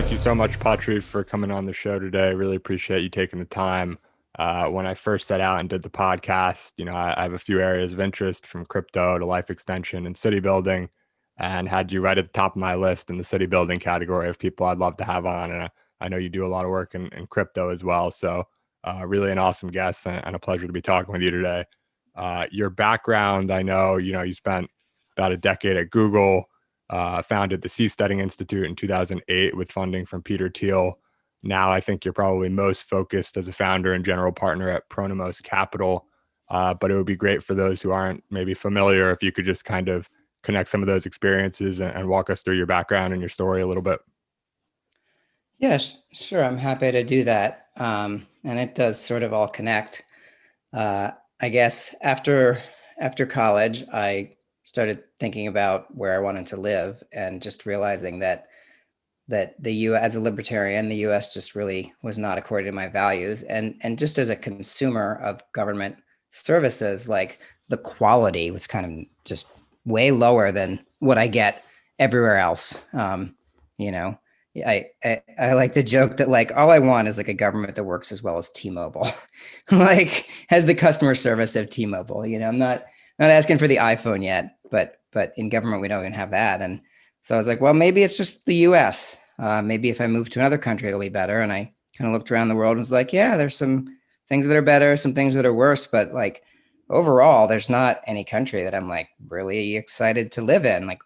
Thank you so much, Patri, for coming on the show today. Really appreciate you taking the time. When I first set out and did the podcast, I have a few areas of interest from crypto to life extension and city building, and had you right at the top of my list in the city building category of people I'd love to have on. And I know you do a lot of work in crypto as well. So, really an awesome guest and a pleasure to be talking with you today. Your background, I know, you spent about a decade at Google, founded the Seasteading Institute in 2008 with funding from Peter Thiel. Now I think you're probably most focused as a founder and general partner at Pronomos Capital. But it would be great for those who aren't maybe familiar if you could just kind of connect some of those experiences and walk us through your background and your story a little bit. Yes, sure. I'm happy to do that. And it does sort of all connect. I guess after college, I started thinking about where I wanted to live and just realizing that the U as a libertarian, the US just really was not according to my values. And just as a consumer of government services, like the quality was kind of just way lower than what I get everywhere else. You know, I like to joke that like all I want is like a government that works as well as T-Mobile, like has the customer service of T-Mobile. I'm not asking for the iPhone yet, but in government we don't even have that. And so I was like, well, maybe it's just the US. Maybe if I move to another country, it'll be better. And I kind of looked around the world and was like, yeah, there's some things that are better, some things that are worse. But like overall, there's not any country that I'm like really excited to live in. Like,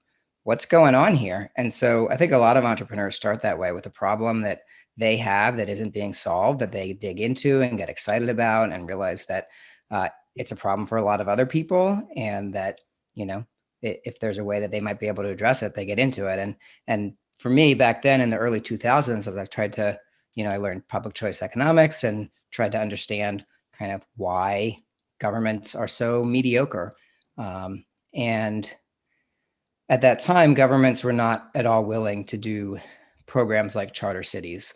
what's going on here? And so I think a lot of entrepreneurs start that way with a problem that they have that isn't being solved, that they dig into and get excited about and realize that it's a problem for a lot of other people. And that, if there's a way that they might be able to address it, they get into it. And for me back then in the early 2000s, as I tried to, I learned public choice economics and tried to understand kind of why governments are so mediocre. And at that time, governments were not at all willing to do programs like charter cities.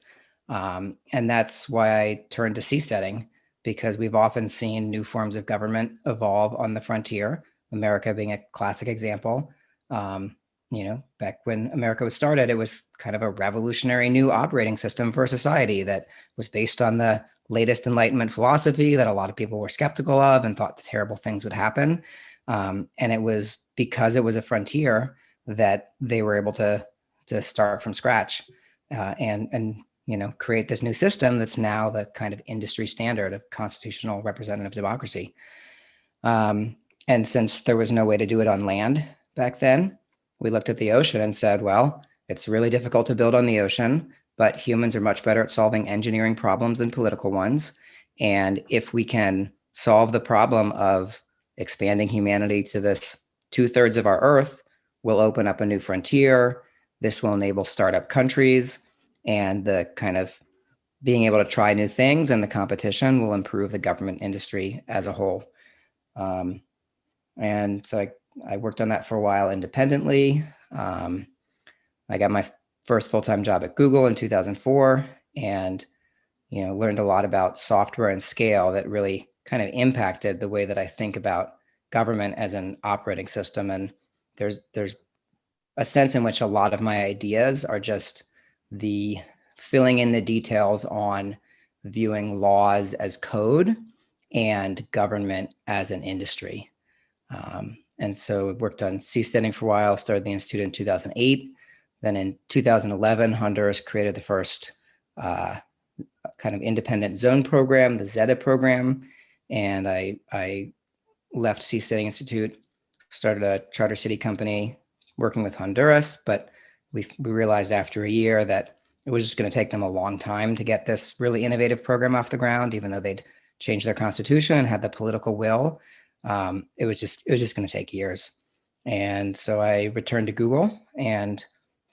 And that's why I turned to seasteading, because we've often seen new forms of government evolve on the frontier, America being a classic example. Back when America was started, it was kind of a revolutionary new operating system for society that was based on the latest Enlightenment philosophy that a lot of people were skeptical of and thought the terrible things would happen. And it was because it was a frontier that they were able to start from scratch and create this new system that's now the kind of industry standard of constitutional representative democracy. And since there was no way to do it on land back then, we looked at the ocean and said, well, it's really difficult to build on the ocean, but humans are much better at solving engineering problems than political ones. And if we can solve the problem of expanding humanity to this 2/3 of our Earth, we'll open up a new frontier. This will enable startup countries, and the kind of being able to try new things and the competition will improve the government industry as a whole. And so I worked on that for a while independently. I got my first full-time job at Google in 2004 and, learned a lot about software and scale that really kind of impacted the way that I think about government as an operating system. And there's a sense in which a lot of my ideas are just the filling in the details on viewing laws as code and government as an industry. And so I worked on seasteading for a while, started the Institute in 2008. Then in 2011, Honduras created the first kind of independent zone program, the Zeta program. And I left Seasteading Institute, started a charter city company working with Honduras, but we realized after a year that it was just going to take them a long time to get this really innovative program off the ground, even though they'd changed their constitution and had the political will. It was just going to take years. And so I returned to Google, and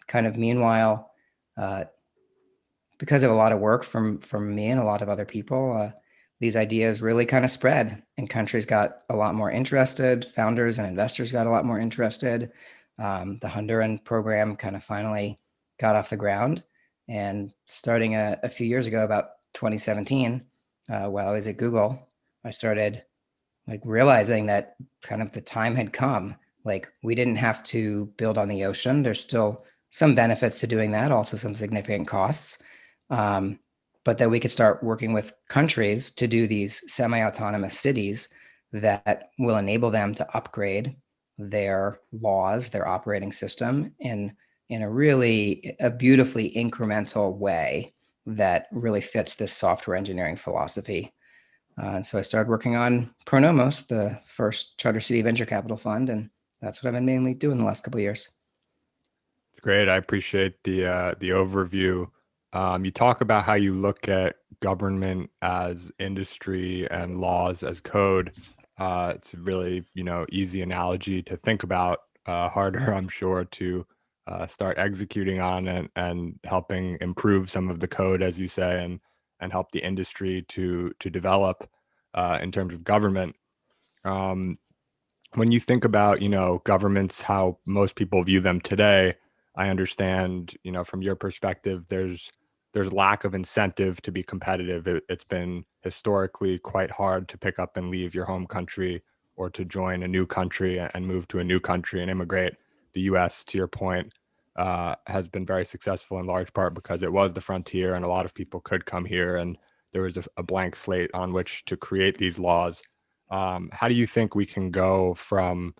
kind of meanwhile, because of a lot of work from me and a lot of other people, these ideas really kind of spread, and countries got a lot more interested. Founders and investors got a lot more interested. The Honduran program kind of finally got off the ground. And starting a few years ago, about 2017, while I was at Google, I started like realizing that kind of the time had come. Like we didn't have to build on the ocean. There's still some benefits to doing that, also some significant costs. But that we could start working with countries to do these semi-autonomous cities that will enable them to upgrade their laws, their operating system in a beautifully incremental way that really fits this software engineering philosophy. And so I started working on Pronomos, the first charter city venture capital fund, and that's what I've been mainly doing the last couple of years. It's great. I appreciate the overview. You talk about how you look at government as industry and laws as code. It's a really, easy analogy to think about, harder, I'm sure, to start executing on and helping improve some of the code, as you say, and help the industry to develop in terms of government. Um, when you think about, governments, how most people view them today, I understand, from your perspective, there's lack of incentive to be competitive. It's been historically quite hard to pick up and leave your home country or to join a new country and move to a new country and immigrate. The US, to your point, has been very successful in large part because it was the frontier and a lot of people could come here and there was a blank slate on which to create these laws. How do you think we can go from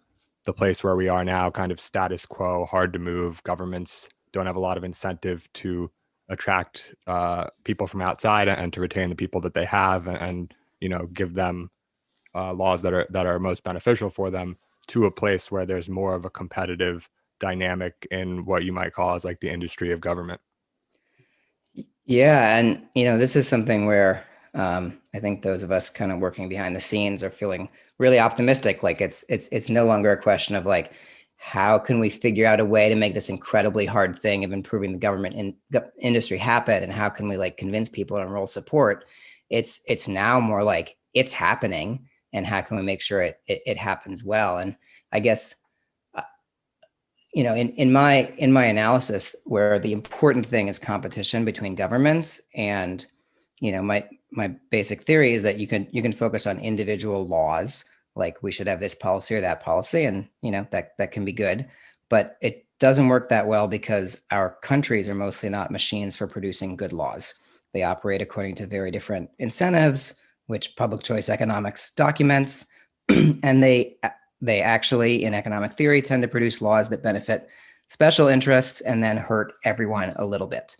the place where we are now, kind of status quo, hard to move? Governments don't have a lot of incentive to attract people from outside and to retain the people that they have, and give them laws that are most beneficial for them, to a place where there's more of a competitive dynamic in what you might call as like the industry of government. Yeah, and this is something where I think those of us kind of working behind the scenes are feeling really optimistic. Like it's no longer a question of like, how can we figure out a way to make this incredibly hard thing of improving the government industry happen, and how can we like convince people to enroll support? It's now more like it's happening, and how can we make sure it happens well? And I guess in my analysis, where the important thing is competition between governments, and my basic theory is that you can focus on individual laws, like we should have this policy or that policy, and that can be good, but it doesn't work that well because our countries are mostly not machines for producing good laws. They operate according to very different incentives, which public choice economics documents, and they actually, in economic theory, tend to produce laws that benefit special interests and then hurt everyone a little bit.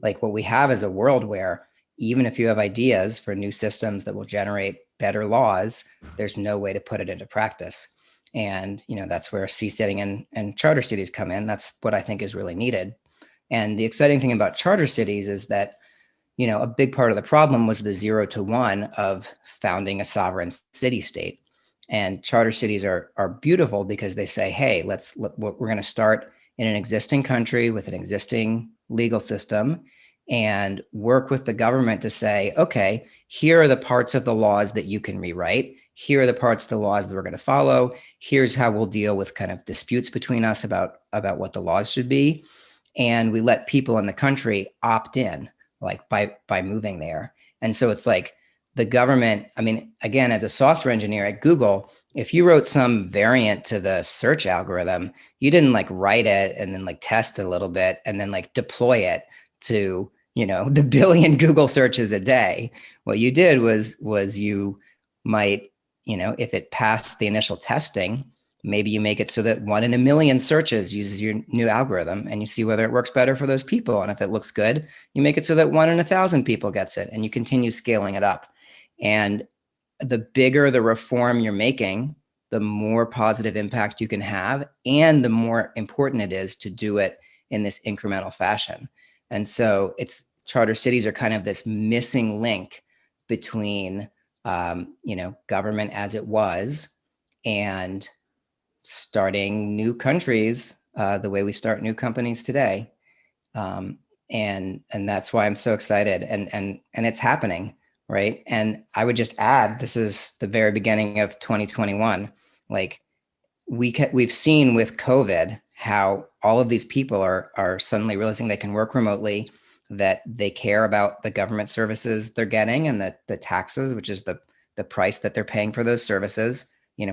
Like what we have is a world where even if you have ideas for new systems that will generate better laws, there's no way to put it into practice. And that's where seasteading and charter cities come in. That's what I think is really needed. And the exciting thing about charter cities is that a big part of the problem was the 0 to 1 of founding a sovereign city state. And charter cities are beautiful because they say, hey, we're going to start in an existing country with an existing legal system and work with the government to say, okay, here are the parts of the laws that you can rewrite. Here are the parts of the laws that we're going to follow. Here's how we'll deal with kind of disputes between us about what the laws should be. And we let people in the country opt in, like by moving there. And so it's like the government, I mean, again, as a software engineer at Google, if you wrote some variant to the search algorithm, you didn't like write it and then like test it a little bit and then like deploy it to, the billion Google searches a day. What you did was you might, if it passed the initial testing, maybe you make it so that 1 in a million searches uses your new algorithm, and you see whether it works better for those people. And if it looks good, you make it so that 1 in 1,000 people gets it, and you continue scaling it up. And the bigger the reform you're making, the more positive impact you can have, and the more important it is to do it in this incremental fashion. And so charter cities are kind of this missing link between, government as it was and starting new countries the way we start new companies today. And that's why I'm so excited, and it's happening. Right. And I would just add, this is the very beginning of 2021. Like we've seen with COVID, how all of these people are suddenly realizing they can work remotely, that they care about the government services they're getting and the taxes, which is the price that they're paying for those services.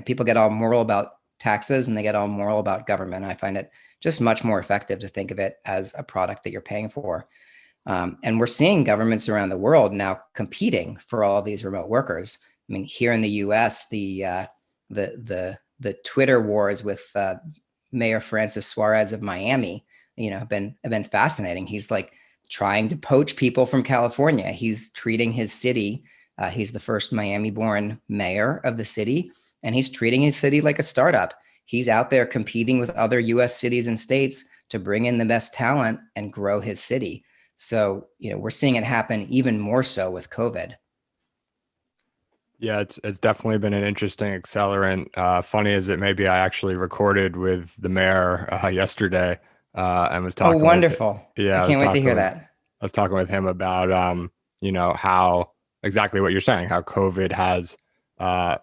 People get all moral about taxes and they get all moral about government. I find it just much more effective to think of it as a product that you're paying for. And we're seeing governments around the world now competing for all of these remote workers. I mean, here in the U.S., the Twitter wars with Mayor Francis Suarez of Miami, have been fascinating. He's like trying to poach people from California. He's treating his city. He's the first Miami-born mayor of the city, and he's treating his city like a startup. He's out there competing with other U.S. cities and states to bring in the best talent and grow his city. So, we're seeing it happen even more so with COVID. Yeah, it's definitely been an interesting accelerant. Funny as it may be, I actually recorded with the mayor yesterday and was Oh, talking with, wonderful. yeah, I can't wait to hear that. I was talking with him about, how exactly what you're saying, how COVID has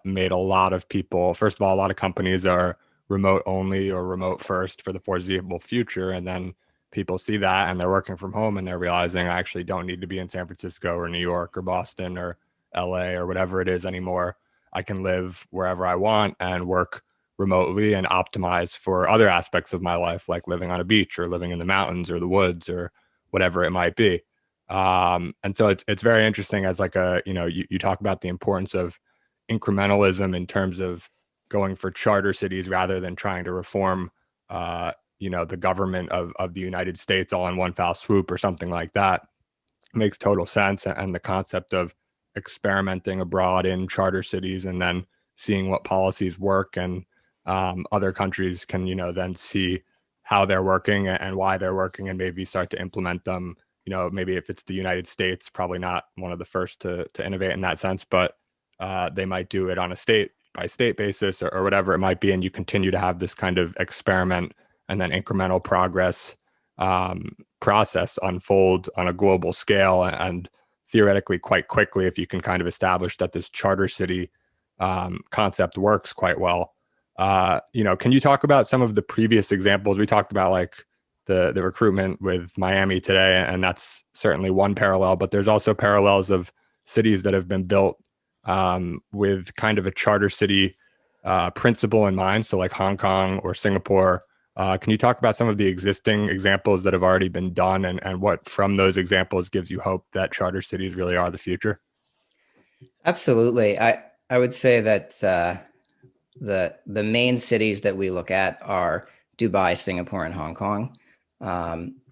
made a lot of people, first of all, a lot of companies are remote only or remote first for the foreseeable future. And then people see that and they're working from home and they're realizing I actually don't need to be in San Francisco or New York or Boston or LA or whatever it is anymore. I can live wherever I want and work remotely and optimize for other aspects of my life, like living on a beach or living in the mountains or the woods or whatever it might be. And so it's very interesting as like you talk about the importance of incrementalism in terms of going for charter cities rather than trying to reform, the government of the United States all in one foul swoop or something like that. Makes total sense. And the concept of experimenting abroad in charter cities and then seeing what policies work and other countries can, then see how they're working and why they're working and maybe start to implement them. Maybe if it's the United States, probably not one of the first to innovate in that sense, but they might do it on a state by state basis or whatever it might be. And you continue to have this kind of experiment and then incremental progress process unfold on a global scale and theoretically quite quickly if you can kind of establish that this charter city concept works quite well. Can you talk about some of the previous examples? We talked about like the recruitment with Miami today, and that's certainly one parallel, but there's also parallels of cities that have been built with kind of a charter city principle in mind. So like Hong Kong or Singapore. Can you talk about some of the existing examples that have already been done and what from those examples gives you hope that charter cities really are the future? Absolutely. I would say that the main cities that we look at are Dubai, Singapore, and Hong Kong.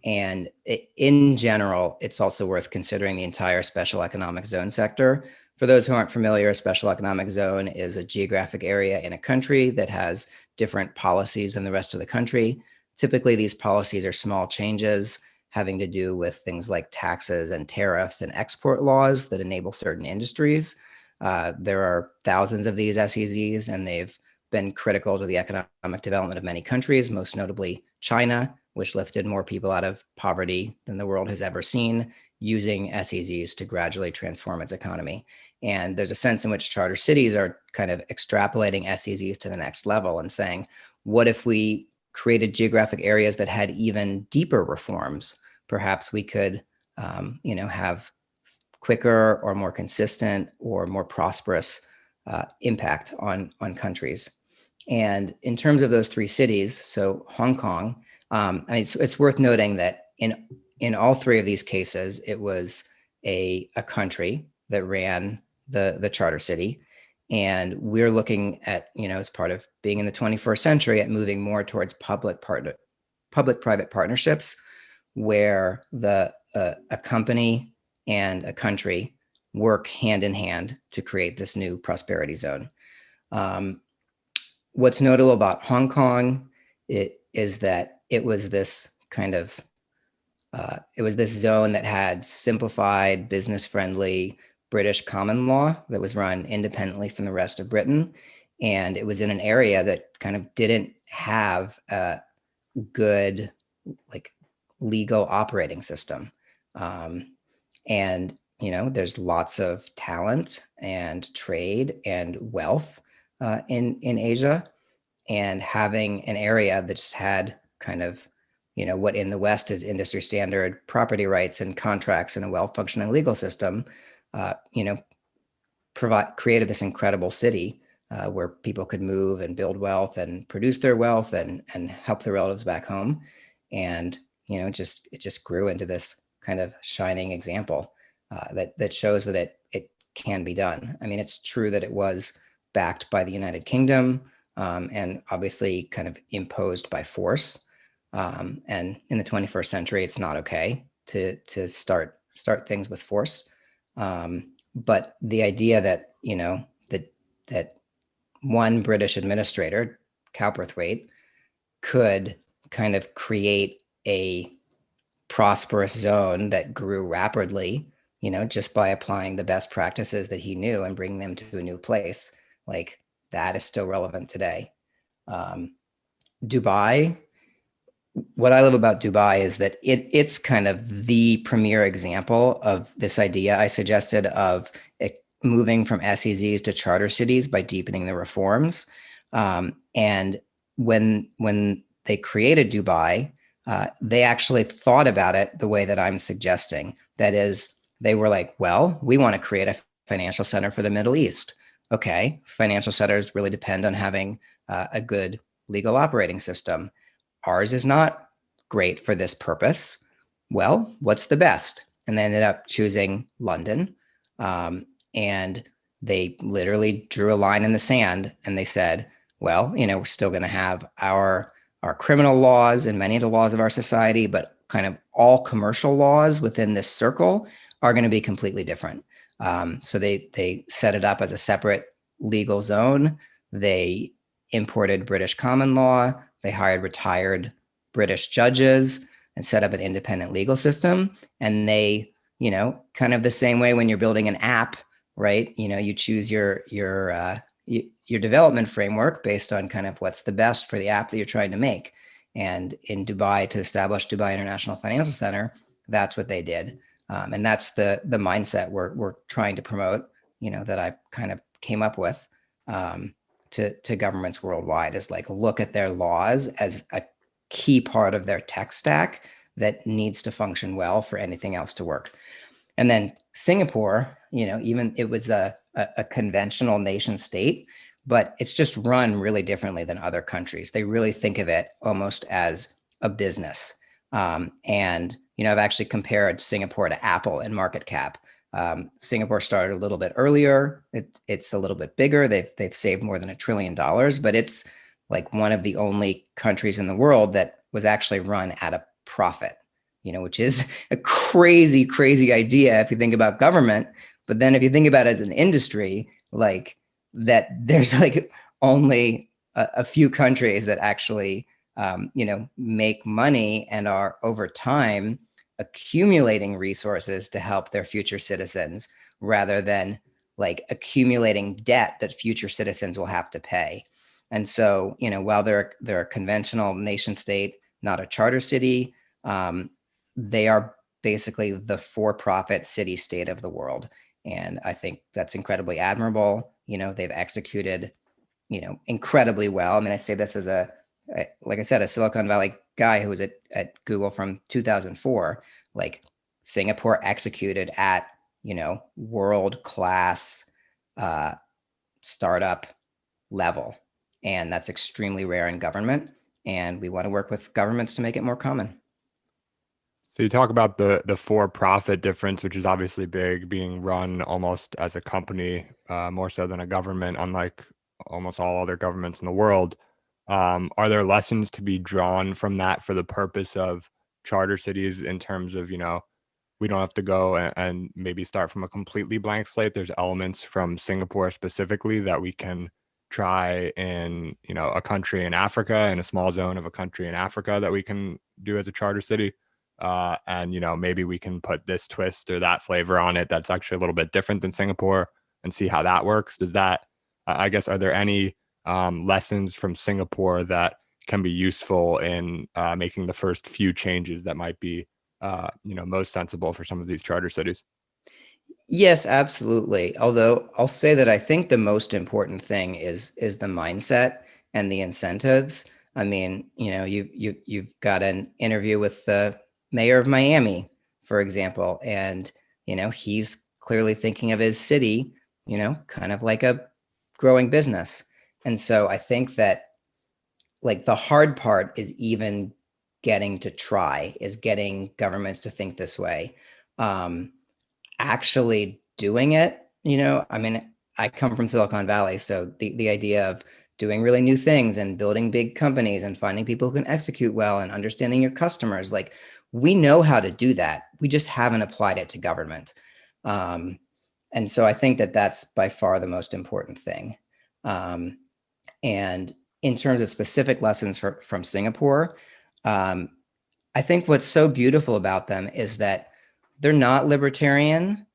In general, it's also worth considering the entire special economic zone sector. For those who aren't familiar, a special economic zone is a geographic area in a country that has different policies than the rest of the country. Typically, these policies are small changes having to do with things like taxes and tariffs and export laws that enable certain industries. There are thousands of these SEZs, and they've been critical to the economic development of many countries, most notably China, which lifted more people out of poverty than the world has ever seen, using SEZs to gradually transform its economy. And there's a sense in which charter cities are kind of extrapolating SEZs to the next level and saying, what if we created geographic areas that had even deeper reforms? Perhaps we could, have quicker or more consistent or more prosperous impact on countries. And in terms of those three cities, so Hong Kong, it's worth noting that in all three of these cases, it was a country that ran the charter city. And we're looking at, as part of being in the 21st century, at moving more towards public-private partnerships, where a company and a country work hand in hand to create this new prosperity zone. What's notable about Hong Kong is that it was this kind of it was this zone that had simplified, business-friendly British common law that was run independently from the rest of Britain, and it was in an area that kind of didn't have a good like legal operating system. And there's lots of talent and trade and wealth in Asia, and having an area that just had kind of what in the West is industry standard property rights and contracts and a well-functioning legal system, created this incredible city where people could move and build wealth and produce their wealth and help their relatives back home. And it just grew into this kind of shining example that shows that it can be done. I mean, it's true that it was backed by the United Kingdom, and obviously kind of imposed by force. And in the 21st century, it's not okay to start things with force. But the idea that that one British administrator, Cowperthwaite, could kind of create a prosperous zone that grew rapidly, just by applying the best practices that he knew and bringing them to a new place, like that is still relevant today. Dubai, what I love about Dubai is that it's kind of the premier example of this idea I suggested of moving from SEZs to charter cities by deepening the reforms. And when they created Dubai, they actually thought about it the way that I'm suggesting. That is, they were like, well, we want to create a financial center for the Middle East. Okay, financial centers really depend on having a good legal operating system. Ours is not great for this purpose. Well, what's the best? And they ended up choosing London. And they literally drew a line in the sand and they said, well, we're still going to have our criminal laws and many of the laws of our society, but kind of all commercial laws within this circle are going to be completely different. So they set it up as a separate legal zone. They imported British common law. They hired retired British judges and set up an independent legal system. And they, kind of the same way when you're building an app, right? You choose your development framework based on kind of what's the best for the app that you're trying to make. And in Dubai, to establish Dubai International Financial Center, that's what they did. And that's the mindset we're trying to promote, that I kind of came up with. To governments worldwide is like, look at their laws as a key part of their tech stack that needs to function well for anything else to work. And then Singapore, even it was a conventional nation state, but it's just run really differently than other countries. They really think of it almost as a business. And, I've actually compared Singapore to Apple in market cap. Singapore started a little bit earlier. It's a little bit bigger. They've saved more than $1 trillion, but it's like one of the only countries in the world that was actually run at a profit, which is a crazy, crazy idea if you think about government. But then if you think about it as an industry, like that, there's like only a few countries that actually, make money and are over time accumulating resources to help their future citizens rather than like accumulating debt that future citizens will have to pay. And so, while they're a conventional nation state, not a charter city, they are basically the for-profit city state of the world. And I think that's incredibly admirable. They've executed, incredibly well. I mean, I say this as like I said, a Silicon Valley guy who was at Google from 2004. Like, Singapore executed at, world-class startup level. And that's extremely rare in government. And we want to work with governments to make it more common. So you talk about the for-profit difference, which is obviously big, being run almost as a company, more so than a government, unlike almost all other governments in the world. Are there lessons to be drawn from that for the purpose of charter cities in terms of, we don't have to go and maybe start from a completely blank slate? There's elements from Singapore specifically that we can try in, a country in Africa, in a small zone of a country in Africa, that we can do as a charter city. And, maybe we can put this twist or that flavor on it that's actually a little bit different than Singapore and see how that works. I guess, are there any lessons from Singapore that can be useful in making the first few changes that might be, most sensible for some of these charter cities? Yes, absolutely. Although I'll say that I think the most important thing is the mindset and the incentives. I mean, you've got an interview with the mayor of Miami, for example, and he's clearly thinking of his city, kind of like a growing business. And so I think that like the hard part is even getting to try, is getting governments to think this way. Actually doing it, I mean, I come from Silicon Valley, so the idea of doing really new things and building big companies and finding people who can execute well and understanding your customers, like we know how to do that. We just haven't applied it to government. And so I think that that's by far the most important thing. And in terms of specific lessons from Singapore, um, I think what's so beautiful about them is that they're not libertarian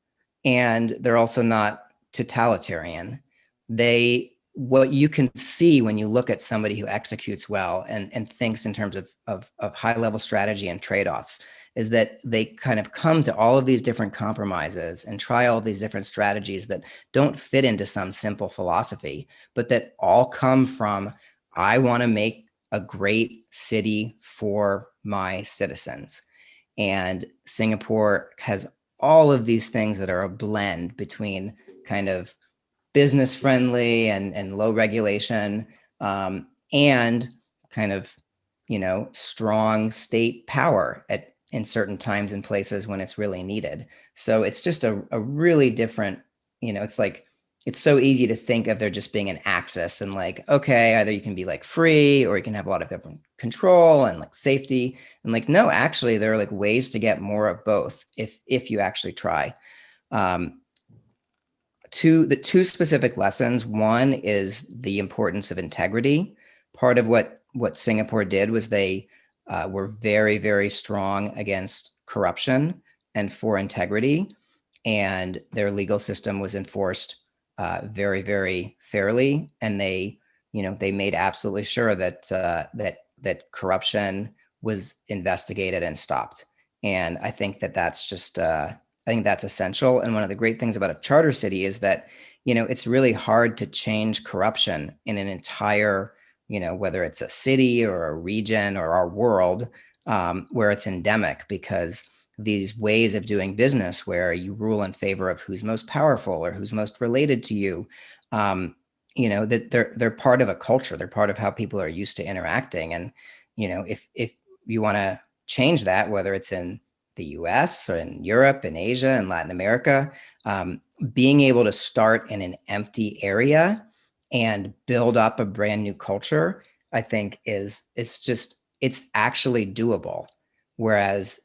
and they're also not totalitarian. What you can see when you look at somebody who executes well and thinks in terms of high level strategy and trade-offs is that they kind of come to all of these different compromises and try all these different strategies that don't fit into some simple philosophy, but that all come from, I want to make a great city for my citizens. And Singapore has all of these things that are a blend between kind of business friendly and low regulation, and kind of, strong state power in certain times and places when it's really needed. So it's just a really different, it's like, it's so easy to think of there just being an axis and like, okay, either you can be like free or you can have a lot of government control and like safety. And like, no, actually there are like ways to get more of both if you actually try. Um, the two specific lessons. One is the importance of integrity. Part of what Singapore did was they were very, very strong against corruption and for integrity, and their legal system was enforced very, very fairly. And they made absolutely sure that that corruption was investigated and stopped. And I think that that's just I think that's essential. And one of the great things about a charter city is that, it's really hard to change corruption in an entire, whether it's a city or a region or our world, where it's endemic, because these ways of doing business where you rule in favor of who's most powerful or who's most related to you, that they're part of a culture. They're part of how people are used to interacting. And, if you want to change that, whether it's in the US or in Europe and Asia and Latin America, being able to start in an empty area and build up a brand new culture, I think it's actually doable. Whereas,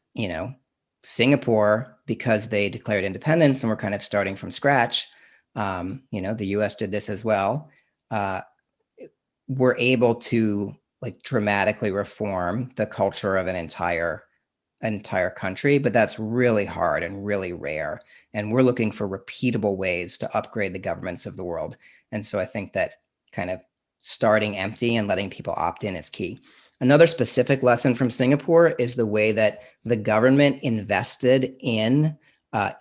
Singapore, because they declared independence and we're kind of starting from scratch, the US did this as well, we're able to like dramatically reform the culture of an entire country, but that's really hard and really rare. And we're looking for repeatable ways to upgrade the governments of the world. And so I think that kind of starting empty and letting people opt in is key. Another specific lesson from Singapore is the way that the government invested in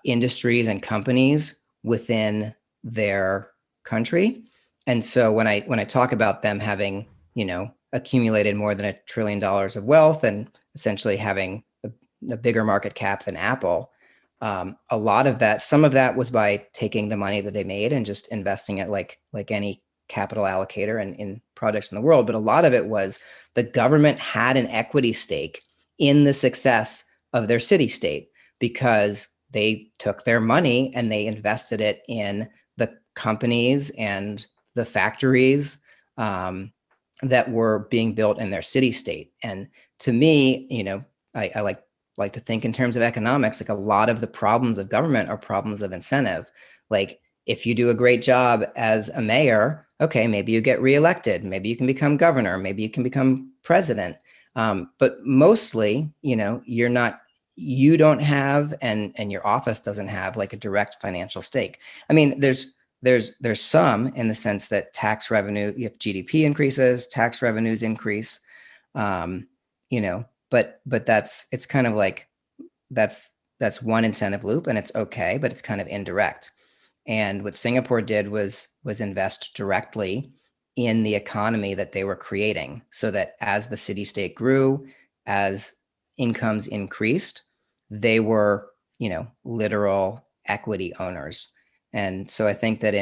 industries and companies within their country. And so when I talk about them having, accumulated more than $1 trillion of wealth and essentially having a bigger market cap than Apple, a lot of that, some of that was by taking the money that they made and just investing it like any capital allocator in projects in the world. But a lot of it was the government had an equity stake in the success of their city state because they took their money and they invested it in the companies and the factories that were being built in their city state. And to me, I like to think in terms of economics. Like a lot of the problems of government are problems of incentive. Like if you do a great job as a mayor, okay, maybe you get reelected, maybe you can become governor, maybe you can become president. But mostly, you don't have, and your office doesn't have like a direct financial stake. I mean, there's some in the sense that tax revenue, if GDP increases, tax revenues increase, but it's kind of like that's one incentive loop and it's okay, but it's kind of indirect. And what Singapore did was invest directly in the economy that they were creating, so that as the city state grew, as incomes increased, they were, literal equity owners. And so I think that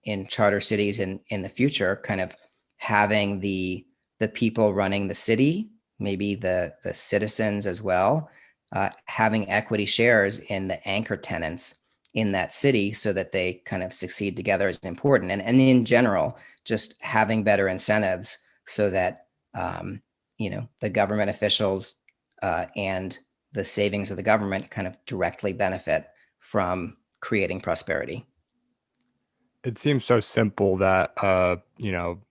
in charter cities in the future, kind of having the people running the city, maybe the citizens as well, having equity shares in the anchor tenants in that city so that they kind of succeed together is important. And in general, just having better incentives so that, the government officials and the savings of the government kind of directly benefit from creating prosperity. It seems so simple that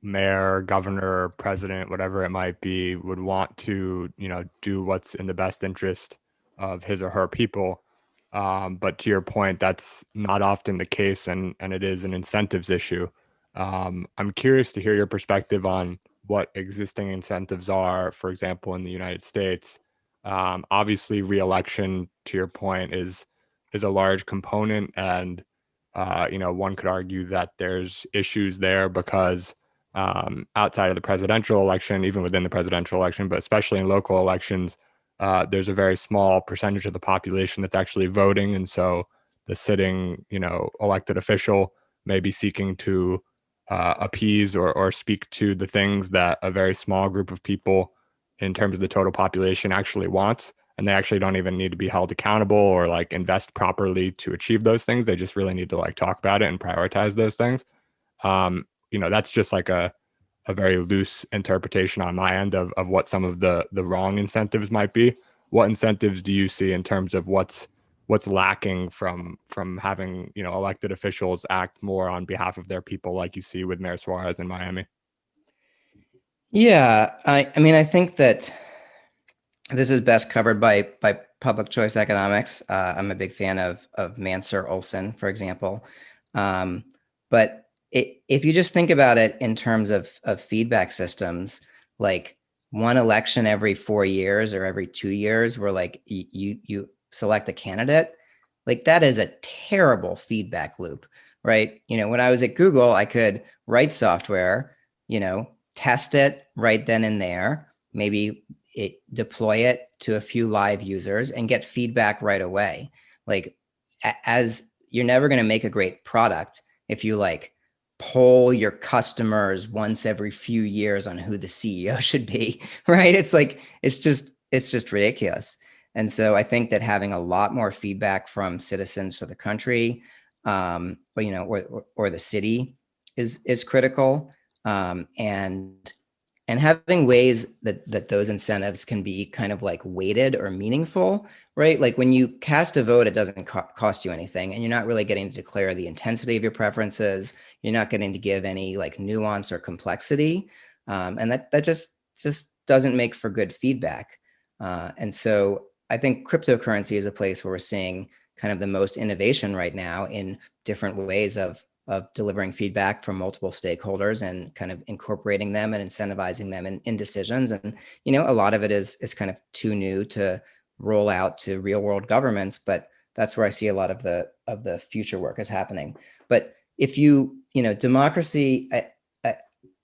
mayor, governor, president, whatever it might be, would want to, do what's in the best interest of his or her people. But to your point, that's not often the case, and it is an incentives issue. I'm curious to hear your perspective on what existing incentives are, for example, in the United States. Obviously, reelection, to your point, is a large component, and one could argue that there's issues there because outside of the presidential election, even within the presidential election, but especially in local elections, there's a very small percentage of the population that's actually voting. And so the sitting, elected official may be seeking to appease or speak to the things that a very small group of people in terms of the total population actually wants, and they actually don't even need to be held accountable or like invest properly to achieve those things. They just really need to like talk about it and prioritize those things. That's just like a very loose interpretation on my end of what some of the wrong incentives might be. What incentives do you see in terms of what's lacking from having elected officials act more on behalf of their people, like you see with Mayor Suarez in Miami? Yeah, I mean, I think that this is best covered by public choice economics. I'm a big fan of Mansur Olson, for example. But if you just think about it in terms of feedback systems, like one election every 4 years or every 2 years, where like you select a candidate, like that is a terrible feedback loop, right? When I was at Google, I could write software, test it right then and there, maybe deploy it to a few live users and get feedback right away. Like, as you're never going to make a great product if you like poll your customers once every few years on who the CEO should be, right? It's just ridiculous. And so I think that having a lot more feedback from citizens to the country, or the city is critical. And having ways that those incentives can be kind of like weighted or meaningful, right? Like when you cast a vote, it doesn't cost you anything, and you're not really getting to declare the intensity of your preferences. You're not getting to give any like nuance or complexity, and that just doesn't make for good feedback. And so I think cryptocurrency is a place where we're seeing kind of the most innovation right now in different ways of delivering feedback from multiple stakeholders and kind of incorporating them and incentivizing them in decisions. And, a lot of it is kind of too new to roll out to real world governments, but that's where I see a lot of the future work is happening. But if democracy,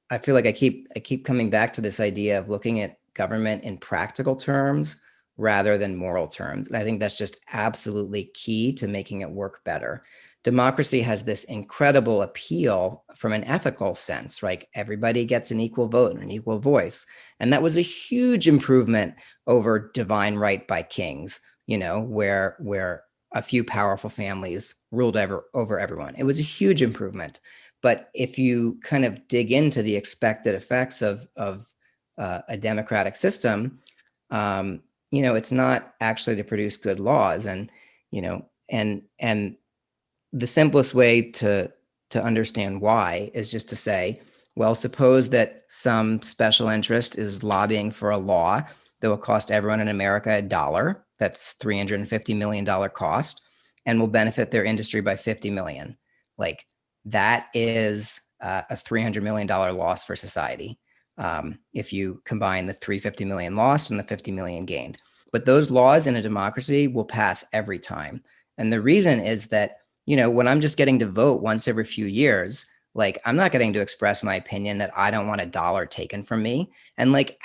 I feel like I keep coming back to this idea of looking at government in practical terms rather than moral terms. And I think that's just absolutely key to making it work better. Democracy has this incredible appeal from an ethical sense, right? Everybody gets an equal vote and an equal voice. And that was a huge improvement over divine right by kings, where a few powerful families ruled over everyone. It was a huge improvement. But if you kind of dig into the expected effects of a democratic system, it's not actually to produce good laws. And and the simplest way to understand why is just to say, well, suppose that some special interest is lobbying for a law that will cost everyone in America $1. That's $350 million cost, and will benefit their industry by 50 million. Like, that is a $300 million loss for society. If you combine the 350 million lost and the 50 million gained. But those laws in a democracy will pass every time. And the reason is that, when I'm just getting to vote once every few years, like, I'm not getting to express my opinion that I don't want $1 taken from me. And like,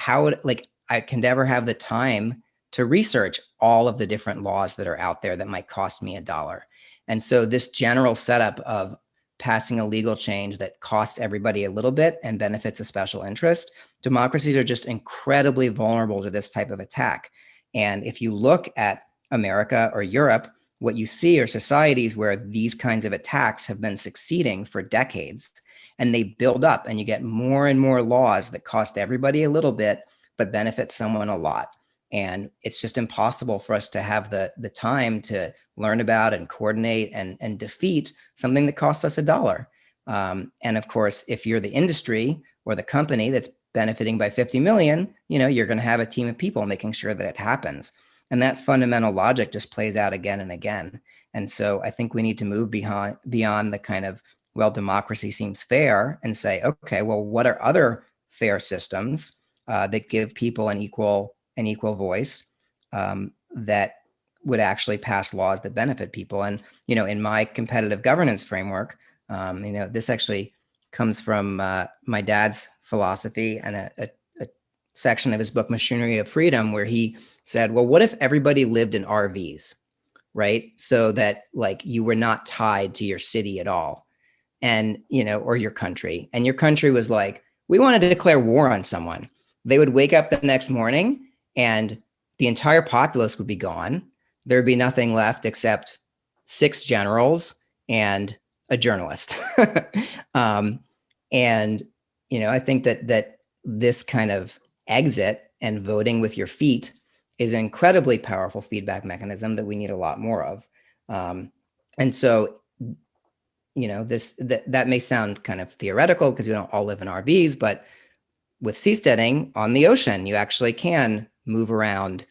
I can never have the time to research all of the different laws that are out there that might cost me $1. And so this general setup of passing a legal change that costs everybody a little bit and benefits a special interest. Democracies are just incredibly vulnerable to this type of attack. And if you look at America or Europe, what you see are societies where these kinds of attacks have been succeeding for decades, and they build up, and you get more and more laws that cost everybody a little bit but benefit someone a lot. And it's just impossible for us to have the time to learn about and coordinate and defeat something that costs us $1. And of course, if you're the industry or the company that's benefiting by 50 million, you're going to have a team of people making sure that it happens. And that fundamental logic just plays out again and again. And so I think we need to move beyond the kind of, well, democracy seems fair, and say, okay, well, what are other fair systems that give people an equal voice, that would actually pass laws that benefit people? And in my competitive governance framework, this actually comes from my dad's philosophy and a section of his book Machinery of Freedom, where he said, well, what if everybody lived in RVs, right? So that like you were not tied to your city at all, and or your country, and your country was like, we want to declare war on someone. They would wake up the next morning and the entire populace would be gone. There'd be nothing left except 6 generals and a journalist. And I think that this kind of exit and voting with your feet is an incredibly powerful feedback mechanism that we need a lot more of. And so, that may sound kind of theoretical because we don't all live in RVs, but with seasteading on the ocean, you actually can move around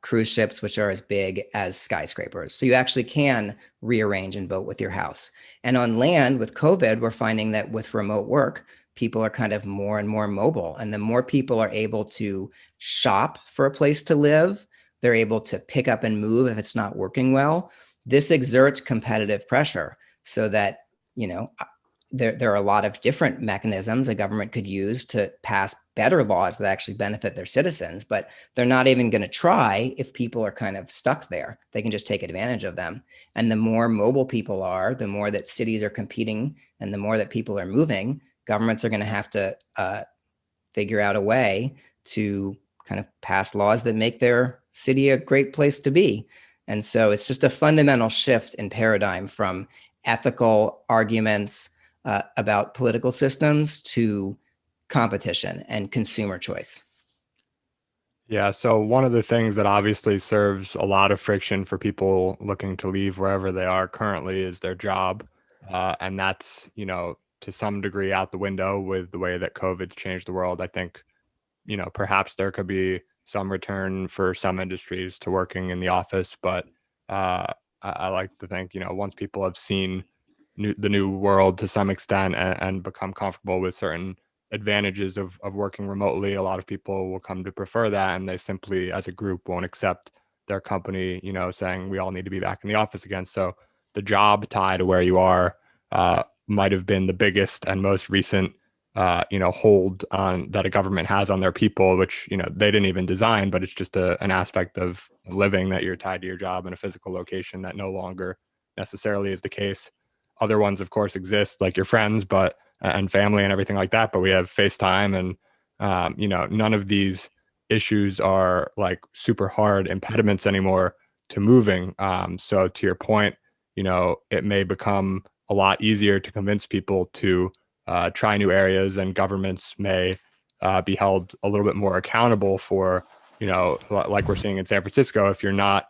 cruise ships, which are as big as skyscrapers. So you actually can rearrange and vote with your house. And on land with COVID, we're finding that with remote work, people are kind of more and more mobile. And the more people are able to shop for a place to live, they're able to pick up and move if it's not working well. This exerts competitive pressure so that, there are a lot of different mechanisms a government could use to pass better laws that actually benefit their citizens, but they're not even going to try if people are kind of stuck there. They can just take advantage of them. And the more mobile people are, the more that cities are competing, and the more that people are moving, governments are going to have to figure out a way to kind of pass laws that make their city a great place to be. And so it's just a fundamental shift in paradigm from ethical arguments about political systems to competition and consumer choice. Yeah, so one of the things that obviously serves a lot of friction for people looking to leave wherever they are currently is their job. And that's, to some degree out the window with the way that COVID's changed the world. I think, perhaps there could be some return for some industries to working in the office, but I like to think, once people have seen the new world to some extent and become comfortable with certain advantages of working remotely, a lot of people will come to prefer that, and they simply as a group won't accept their company saying we all need to be back in the office again. So the job tie to where you are might have been the biggest and most recent hold on that a government has on their people, which they didn't even design, but it's just an aspect of living, that you're tied to your job in a physical location. That no longer necessarily is the case. Other ones, of course, exist, like your friends, but and family and everything like that. But we have FaceTime, and none of these issues are like super hard impediments anymore to moving. So to your point, it may become a lot easier to convince people to try new areas, and governments may be held a little bit more accountable for, like we're seeing in San Francisco. If you're not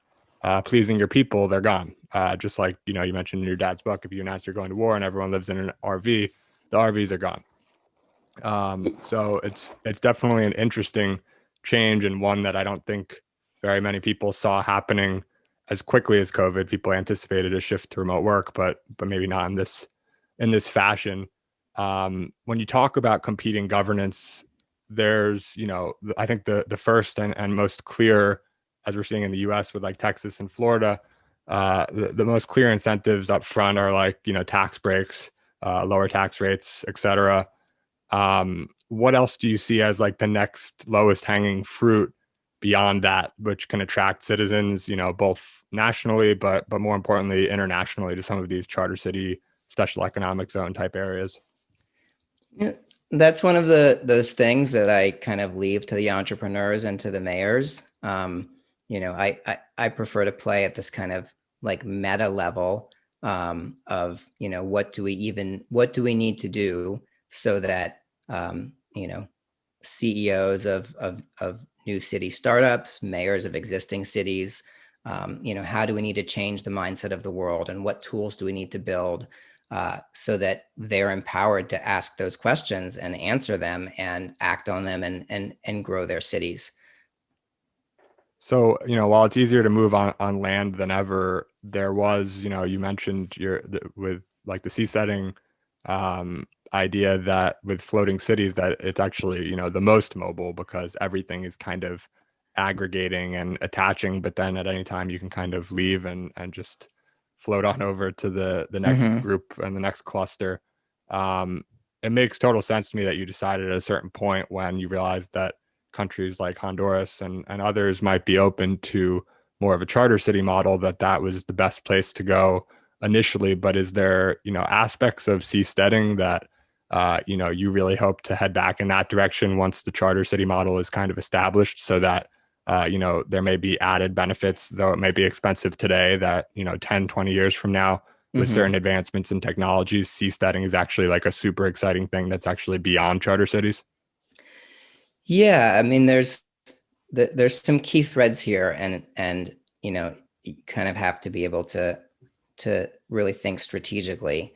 pleasing your people, they're gone. Just like, you mentioned in your dad's book, if you announce you're going to war and everyone lives in an RV, the RVs are gone. So it's definitely an interesting change, and one that I don't think very many people saw happening as quickly as COVID. People anticipated a shift to remote work, but maybe not in this fashion. When you talk about competing governance, there's, I think the first and most clear, as we're seeing in the US with like Texas and Florida, the most clear incentives up front are like, tax breaks, lower tax rates, et cetera. What else do you see as like the next lowest hanging fruit beyond that, which can attract citizens, both nationally, but more importantly, internationally, to some of these charter city special economic zone type areas. Yeah, that's one of those things that I kind of leave to the entrepreneurs and to the mayors. I prefer to play at this kind of like meta level of what do we need to do so that CEOs of new city startups, mayors of existing cities, how do we need to change the mindset of the world, and what tools do we need to build so that they're empowered to ask those questions and answer them and act on them and grow their cities. So, while it's easier to move on land than ever, there was, you mentioned with like the seasteading idea that with floating cities that it's actually, the most mobile because everything is kind of aggregating and attaching, but then at any time you can kind of leave and just float on over to the next Mm-hmm. group and the next cluster. Um, it makes total sense to me that you decided at a certain point when you realized that countries like Honduras and others might be open to more of a charter city model, that was the best place to go initially. But is there, aspects of seasteading that, you really hope to head back in that direction once the charter city model is kind of established so that, there may be added benefits, though it may be expensive today, that, 10, 20 years from now, with Mm-hmm. certain advancements in technologies, seasteading is actually like a super exciting thing that's actually beyond charter cities? Yeah, I mean, there's some key threads here, and you kind of have to be able to really think strategically.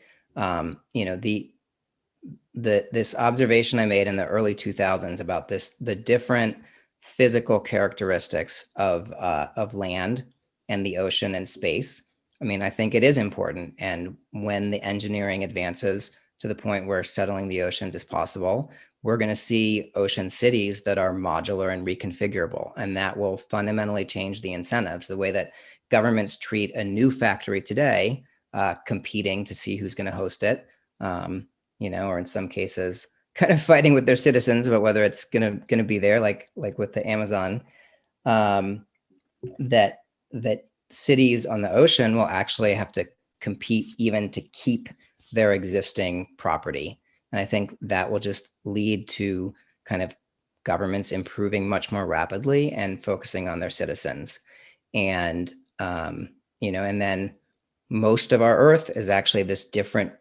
This observation I made in the early 2000s about the different physical characteristics of land and the ocean and space. I mean, I think it is important, and when the engineering advances to the point where settling the oceans is possible, we're going to see ocean cities that are modular and reconfigurable, and that will fundamentally change the incentives. The way that governments treat a new factory today, competing to see who's going to host it, or in some cases, kind of fighting with their citizens about whether it's gonna be there, like with the Amazon, um, that that cities on the ocean will actually have to compete even to keep their existing property. And I think that will just lead to kind of governments improving much more rapidly and focusing on their citizens. And and then most of our Earth is actually this different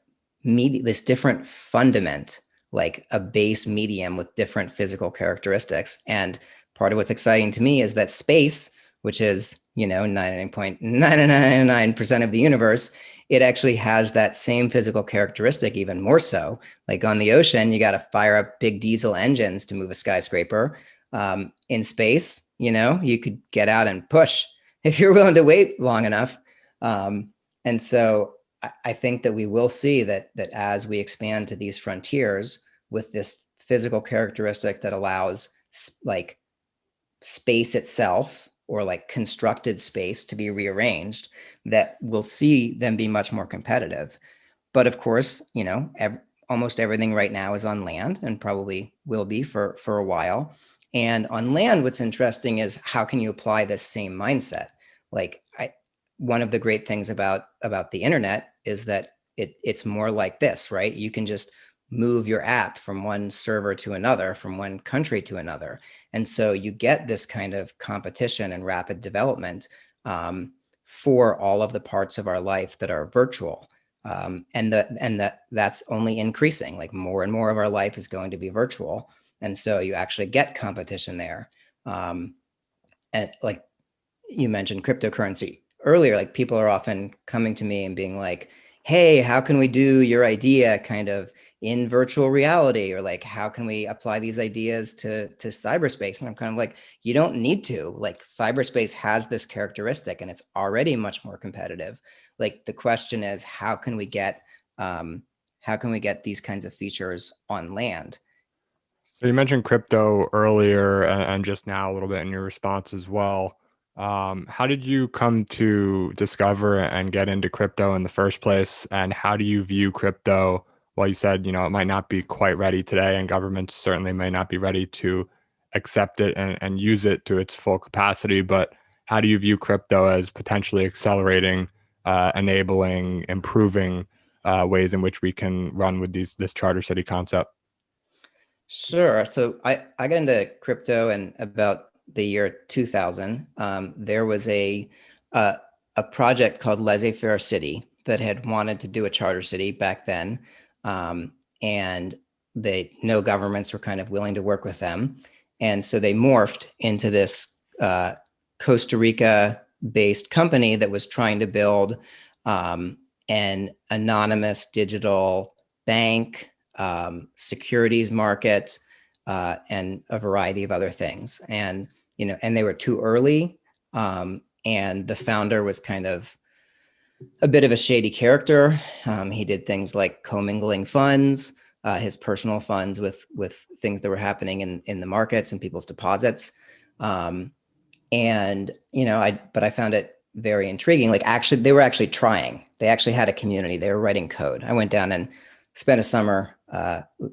fundament, like a base medium with different physical characteristics. And part of what's exciting to me is that space, which is 99.999% of the universe, it actually has that same physical characteristic, even more so. Like on the ocean, you got to fire up big diesel engines to move a skyscraper. In space, you could get out and push if you're willing to wait long enough. And so I think that we will see that as we expand to these frontiers with this physical characteristic that allows like space itself or like constructed space to be rearranged, that we'll see them be much more competitive. But of course, almost everything right now is on land and probably will be for a while. And on land, what's interesting is how can you apply this same mindset? Like one of the great things about the internet is that it's more like this, right? You can just move your app from one server to another, from one country to another. And so you get this kind of competition and rapid development for all of the parts of our life that are virtual. That's only increasing. Like more and more of our life is going to be virtual. And so you actually get competition there. And like you mentioned cryptocurrency earlier, like people are often coming to me and being like, hey, how can we do your idea kind of in virtual reality? Or like, how can we apply these ideas to cyberspace? And I'm kind of like, you don't need to. Like cyberspace has this characteristic and it's already much more competitive. Like the question is, how can we get these kinds of features on land? So you mentioned crypto earlier and just now a little bit in your response as well. How did you come to discover and get into crypto in the first place? And how do you view crypto? Well, you said, it might not be quite ready today, and governments certainly may not be ready to accept it and use it to its full capacity. But how do you view crypto as potentially accelerating, enabling, improving ways in which we can run with this charter city concept? Sure. So I got into crypto in about the year 2000. There was uh, a project called Laissez-faire City that had wanted to do a charter city back then, and no governments were kind of willing to work with them, and so they morphed into this Costa Rica-based company that was trying to build an anonymous digital bank, securities market, and a variety of other things. And and they were too early. And the founder was kind of a bit of a shady character. He did things like commingling funds, his personal funds with things that were happening in the markets and people's deposits. And I found it very intriguing. Like, actually, they were actually trying. They actually had a community. They were writing code. I went down and spent a summer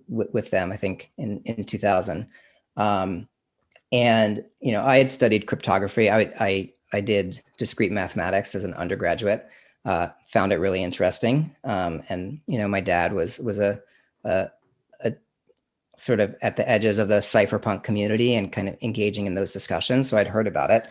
with them, I think in 2000. And I had studied cryptography. I did discrete mathematics as an undergraduate. Found it really interesting. And my dad was a sort of at the edges of the cypherpunk community and kind of engaging in those discussions. So I'd heard about it.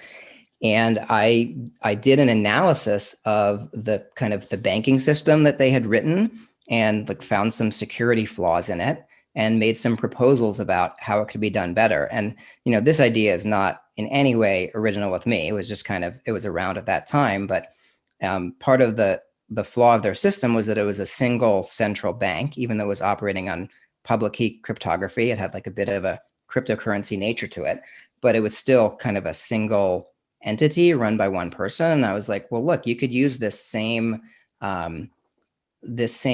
And I did an analysis of the kind of the banking system that they had written, and like found some security flaws in it and made some proposals about how it could be done better. And this idea is not in any way original with me. It was just it was around at that time. But part of the flaw of their system was that it was a single central bank, even though it was operating on public key cryptography. It had like a bit of a cryptocurrency nature to it, but it was still kind of a single entity run by one person. And I was like, well, look, you could use this same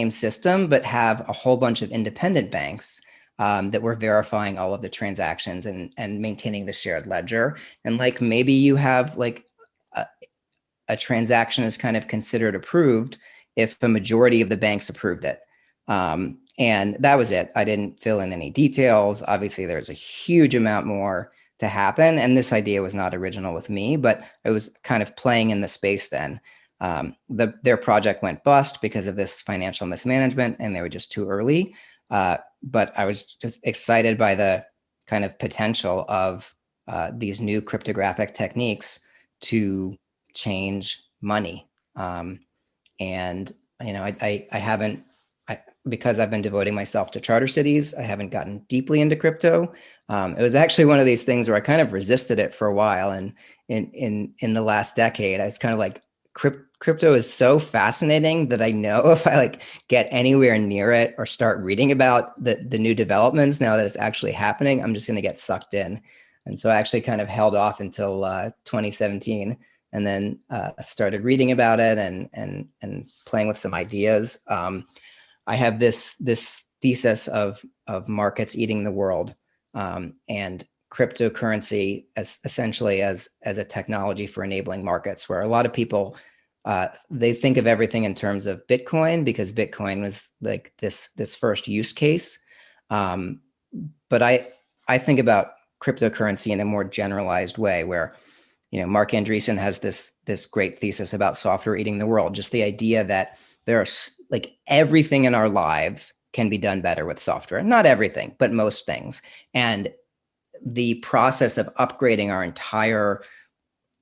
system, but have a whole bunch of independent banks that were verifying all of the transactions and maintaining the shared ledger. And like maybe you have like a transaction is kind of considered approved if the majority of the banks approved it. And that was it. I didn't fill in any details. Obviously, there's a huge amount more to happen. And this idea was not original with me, but I was kind of playing in the space then. Their project went bust because of this financial mismanagement, and they were just too early. But I was just excited by the kind of potential of these new cryptographic techniques to change money. And I haven't, because I've been devoting myself to charter cities, I haven't gotten deeply into crypto. It was actually one of these things where I kind of resisted it for a while, and in the last decade, I was kind of like, crypto is so fascinating that I know if I like get anywhere near it or start reading about the new developments now that it's actually happening, I'm just going to get sucked in. And so I actually kind of held off until 2017, and then started reading about it and playing with some ideas. I have this thesis of markets eating the world, and cryptocurrency as essentially as a technology for enabling markets, where a lot of people they think of everything in terms of Bitcoin, because Bitcoin was like this first use case. But I think about cryptocurrency in a more generalized way, where Mark Andreessen has this great thesis about software eating the world. Just the idea that there are like everything in our lives can be done better with software. Not everything, but most things. And the process of upgrading our entire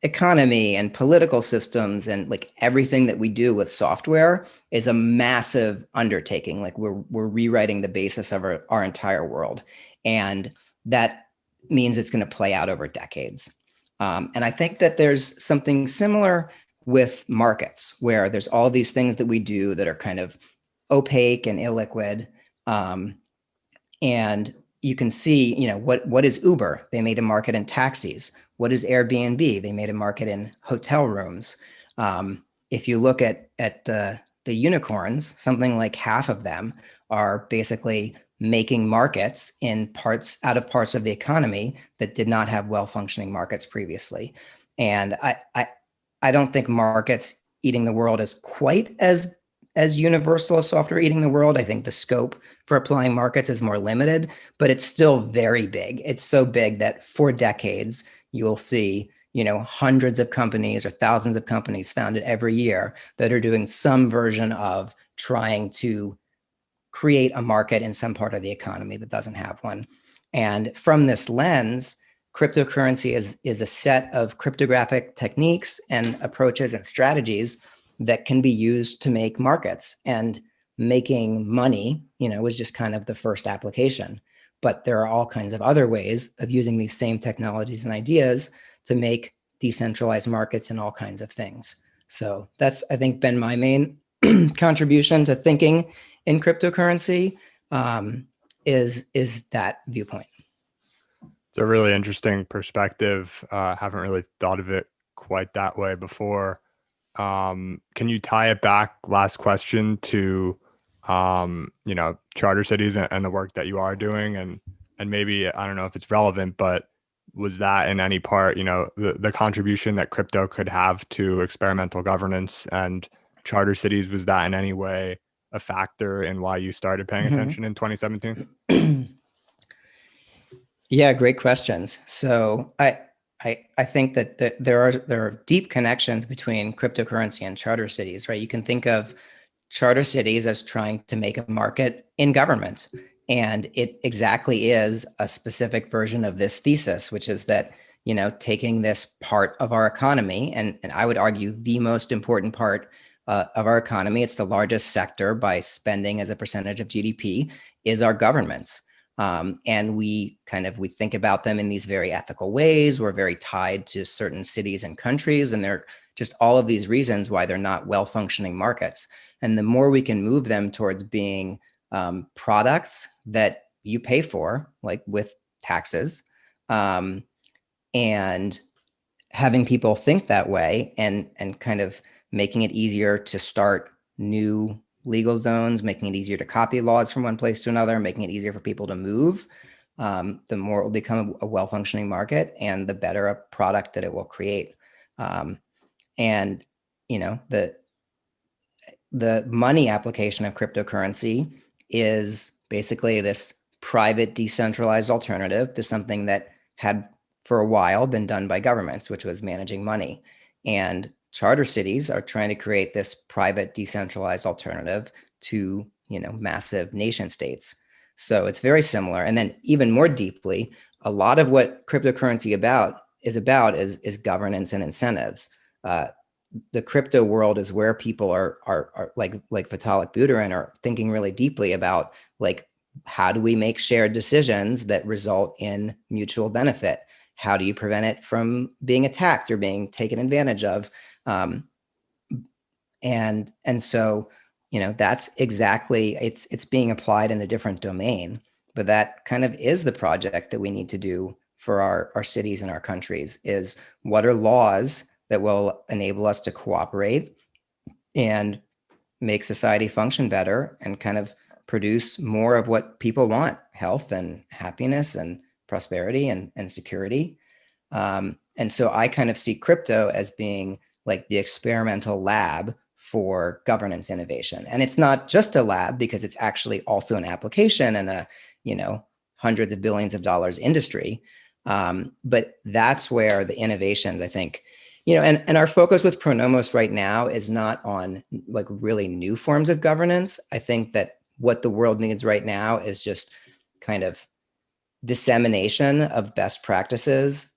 economy and political systems and like everything that we do with software is a massive undertaking. Like we're rewriting the basis of our entire world. And that means it's going to play out over decades. And I think that there's something similar with markets, where there's all these things that we do that are kind of opaque and illiquid. And you can see, what is Uber? They made a market in taxis. What is Airbnb? They made a market in hotel rooms. If you look at the unicorns, something like half of them are basically making markets out of parts of the economy that did not have well-functioning markets previously. And I don't think markets eating the world is quite as universal as software eating the world. I think the scope for applying markets is more limited, but it's still very big. It's so big that for decades, you will see, hundreds of companies or thousands of companies founded every year that are doing some version of trying to create a market in some part of the economy that doesn't have one. And from this lens, cryptocurrency is a set of cryptographic techniques and approaches and strategies that can be used to make markets. And making money, was just kind of the first application. But there are all kinds of other ways of using these same technologies and ideas to make decentralized markets and all kinds of things. So that's, I think, been my main contribution to thinking in cryptocurrency, is that viewpoint. It's a really interesting perspective. Haven't really thought of it quite that way before. Can you tie it back, last question, to charter cities and the work that you are doing, and maybe, I don't know if it's relevant, but was that in any part, the contribution that crypto could have to experimental governance and charter cities, was that in any way a factor in why you started paying attention in 2017? Yeah, great questions. So I think that there are deep connections between cryptocurrency and charter cities, right? You can think of charter cities as trying to make a market in government. And it exactly is a specific version of this thesis, which is that, taking this part of our economy, and I would argue the most important part of our economy, it's the largest sector by spending as a percentage of GDP, is our governments. And we think about them in these very ethical ways. We're very tied to certain cities and countries, and they're just all of these reasons why they're not well-functioning markets. And the more we can move them towards being products that you pay for, like with taxes, and having people think that way, and kind of making it easier to start new legal zones, making it easier to copy laws from one place to another, making it easier for people to move, the more it will become a well-functioning market, and the better a product that it will create. And the money application of cryptocurrency is basically this private, decentralized alternative to something that had for a while been done by governments, which was managing money. And charter cities are trying to create this private, decentralized alternative to, massive nation states. So it's very similar. And then even more deeply, a lot of what cryptocurrency is governance and incentives. The crypto world is where people are like Vitalik Buterin are thinking really deeply about, like, how do we make shared decisions that result in mutual benefit? How do you prevent it from being attacked or being taken advantage of? And so, that's exactly, it's being applied in a different domain, but that kind of is the project that we need to do for our cities and our countries, is what are laws that will enable us to cooperate and make society function better and kind of produce more of what people want: health and happiness and prosperity and security. And so I kind of see crypto as being like the experimental lab for governance innovation. And it's not just a lab, because it's actually also an application and a, hundreds of billions of dollars industry. But that's where the innovations, I think, and our focus with Pronomos right now is not on like really new forms of governance. I think that what the world needs right now is just kind of dissemination of best practices,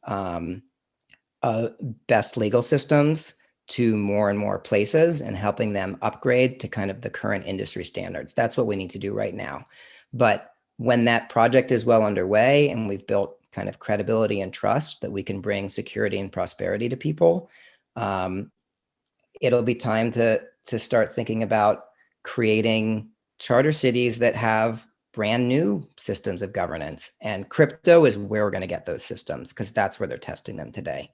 best legal systems to more and more places, and helping them upgrade to kind of the current industry standards. That's what we need to do right now. But when that project is well underway and we've built kind of credibility and trust that we can bring security and prosperity to people, it'll be time to start thinking about creating charter cities that have brand new systems of governance. And crypto is where we're going to get those systems, because that's where they're testing them today.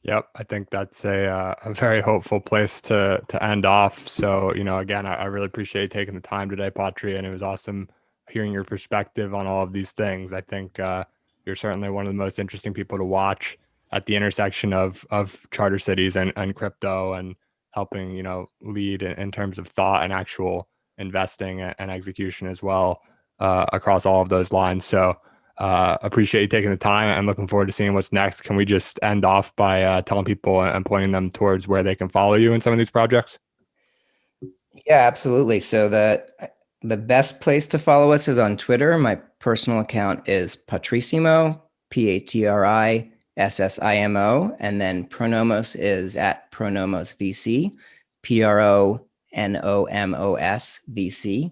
Yep, I think that's a very hopeful place to end off. So, again, I really appreciate you taking the time today, Patri, and it was awesome hearing your perspective on all of these things. I think you're certainly one of the most interesting people to watch at the intersection of charter cities and crypto, and helping, lead in terms of thought and actual investing and execution as well, across all of those lines. So appreciate you taking the time, and looking forward to seeing what's next. Can we just end off by telling people and pointing them towards where they can follow you in some of these projects? Yeah, absolutely. So the best place to follow us is on Twitter. My personal account is Patrissimo, Patrissimo, and then Pronomos is at Pronomos VC, Pronomos VC.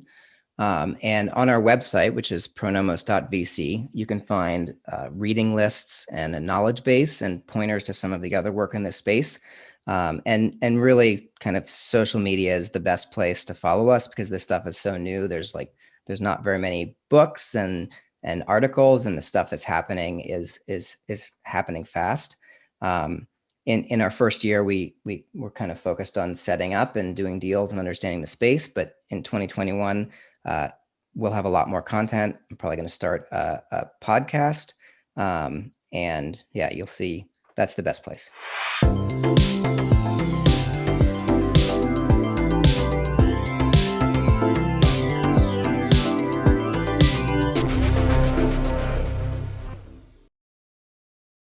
And on our website, which is pronomos.vc, you can find reading lists and a knowledge base and pointers to some of the other work in this space. And really kind of social media is the best place to follow us because this stuff is so new. There's not very many books and articles, and the stuff that's happening is happening fast. In our first year, we were kind of focused on setting up and doing deals and understanding the space. But in 2021, we'll have a lot more content. I'm probably going to start a podcast. And yeah, you'll see that's the best place.